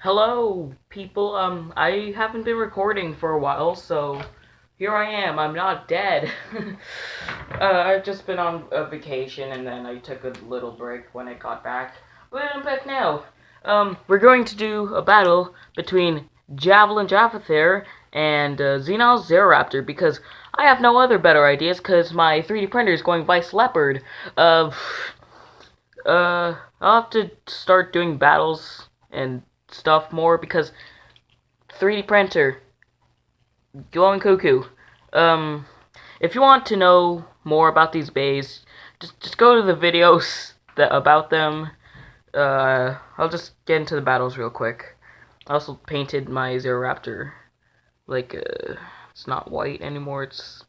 Hello, people. I haven't been recording for a while, so here I am. I'm not dead. I've just been on a vacation, and then I took a little break when I got back. But I'm back now. We're going to do a battle between Javelin Japhithere and Xenial Xeroraptor because I have no other better ideas because my 3D printer is going vice leopard. I'll have to start doing battles and stuff more because 3D printer going cuckoo. If you want to know more about these bays, just go to the videos about them. I'll just get into the battles real quick. I also painted my Xeroraptor like it's not white anymore. It's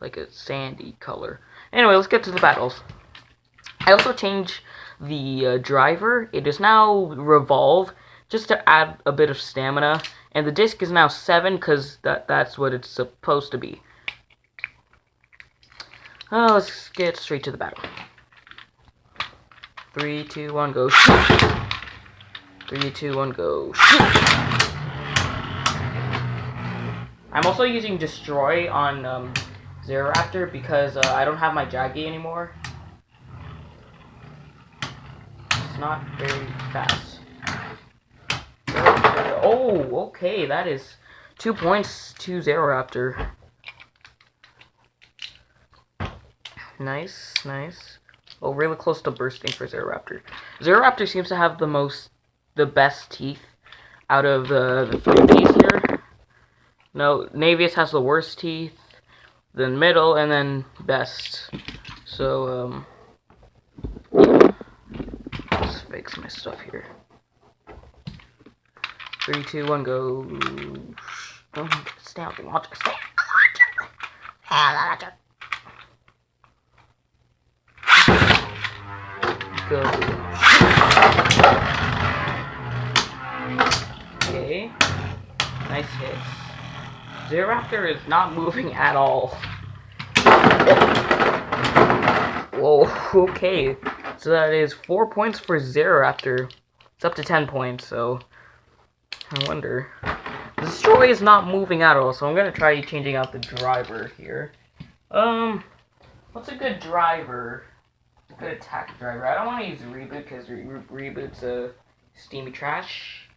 like a sandy color. Anyway, let's get to the battles. I also changed the driver. It is now revolve, just to add a bit of stamina. And the disc is now 7, because that's what it's supposed to be. Let's get straight to the battle. 3, 2, 1, go shoot! 3, 2, 1, go shoot! I'm also using Destroy on Xeroraptor because I don't have my Jaggy anymore. It's not very fast. Oh, okay, that is 2 points to Xeroraptor. Nice, nice. Oh, really close to bursting for Xeroraptor. Xeroraptor seems to have the best teeth out of the 3 Ps here. No, Navius has the worst teeth, then middle, and then best. So, yeah. Let's fix my stuff here. 3, 2, 1, go. Stay out the launcher. Stay out the launcher. Go. Okay. Nice hits. Xeroraptor is not moving at all. Whoa, okay. So that is 4 points for Xeroraptor. It's up to 10 points, so I wonder. Destroy is not moving at all, so I'm gonna try changing out the driver here. What's a good driver? A good attack driver. I don't want to use Reboot because Reboot's a steamy trash.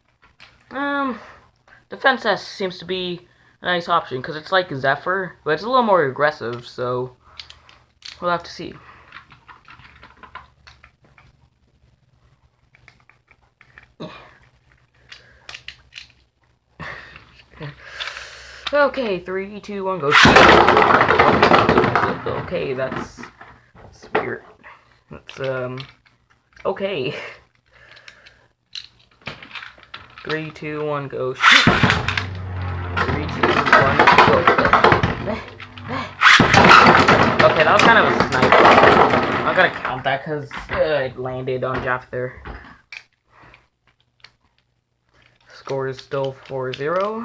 Defense S seems to be a nice option because it's like Zephyr, but it's a little more aggressive, so we'll have to see. Okay, 3, 2, 1, go. Okay, that's weird. That's okay. 3, 2, 1, go. 3, 2, 1, go. Okay, that was kind of a sniper. I'm not gonna count that because it landed on Japhithere. Score is still 4-0.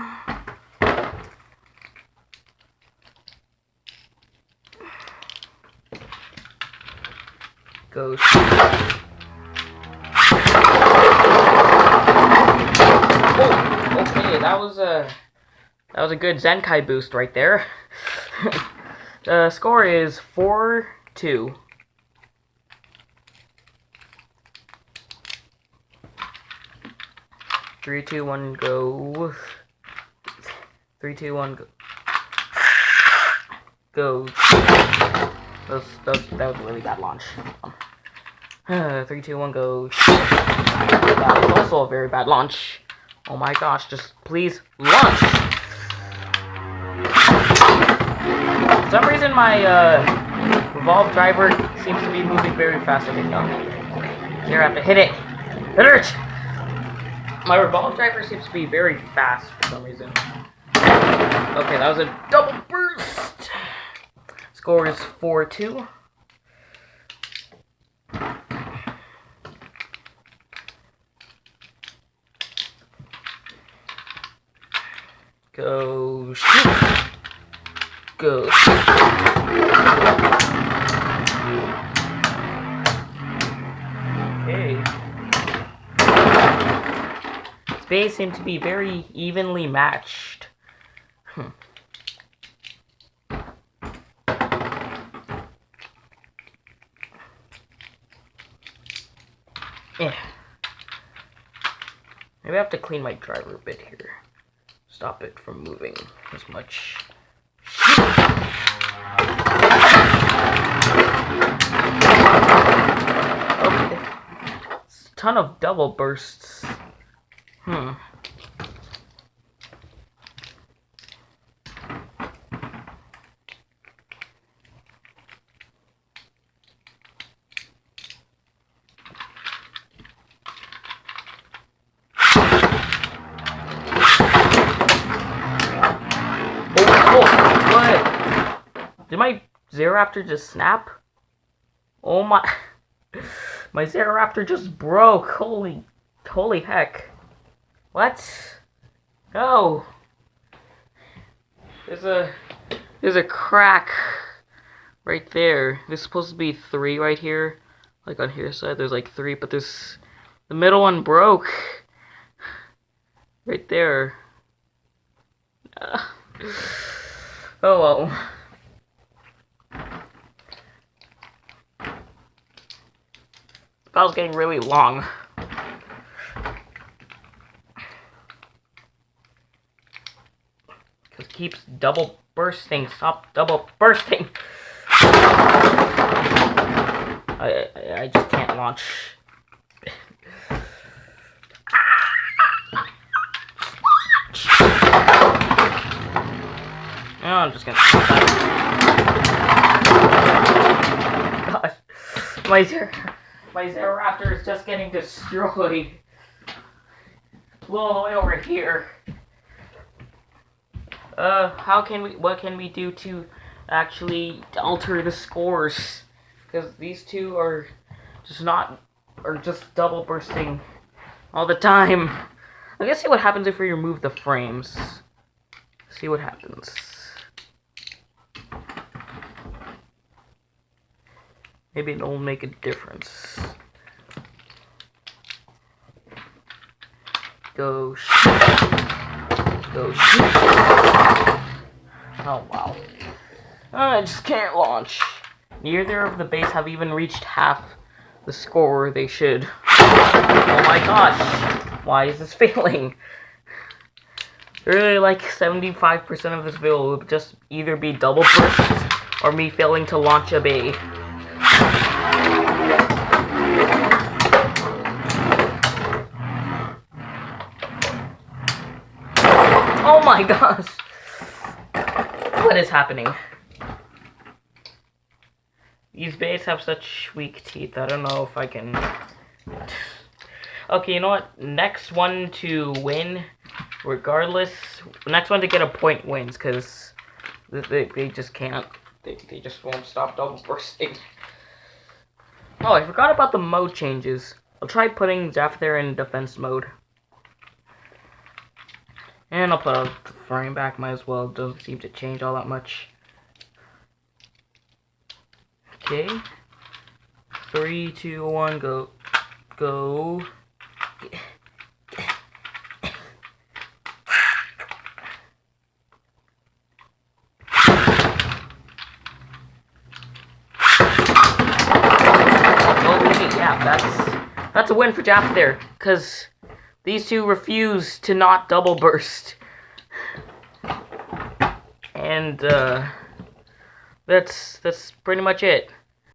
Go. Oh, okay, that was a good Zenkai boost right there. The score is 4-2. 3, 2, 1, go. 3, 2, 1, go. Go. That was a really bad launch. 3, 2, 1, go. That was also a very bad launch. Oh my gosh, just please launch! For some reason my Revolve driver seems to be moving very fast. Okay, no. Here, I have to hit it. Hit it! My Revolve driver seems to be very fast for some reason. Okay, that was a double burst! Score is 4-2. Go shoot! Go. Okay. base seem to be very evenly matched. Yeah. Maybe I have to clean my driver a bit here. Stop it from moving as much. Okay. It's a ton of double bursts. Did my Xeroraptor just snap? Oh my... My Xeroraptor just broke. Holy heck. What? Oh. There's a crack right there. There's supposed to be 3 right here. Like on here side, there's like 3, but the middle one broke. Right there. Oh well. The battle's getting really long. Because it keeps double bursting. Stop double bursting. I just can't launch. Oh, I'm just gonna stop that. Gosh, my Xeroraptor is just getting destroyed. All the way over here. What can we do to actually alter the scores? Because these two are just double bursting all the time. I guess see what happens if we remove the frames. See what happens. Maybe it'll make a difference. Go shoot. Go shoot. Oh wow. I just can't launch. Neither of the base have even reached half the score they should. Oh my gosh. Why is this failing? Really, like 75% of this video will just either be double bursts or me failing to launch a bay. Oh my gosh! What is happening? These bays have such weak teeth, I don't know if I can... Okay, you know what? Next one to win, regardless... Next one to get a point wins, because they just can't... They just won't stop double bursting. Oh, I forgot about the mode changes. I'll try putting Japhithere in defense mode. And I'll put a frame back, might as well. It doesn't seem to change all that much. Okay. 3, 2, 1, go. Go. Yeah, that's a win for Japhithere, because these two refuse to not double burst. And that's pretty much it.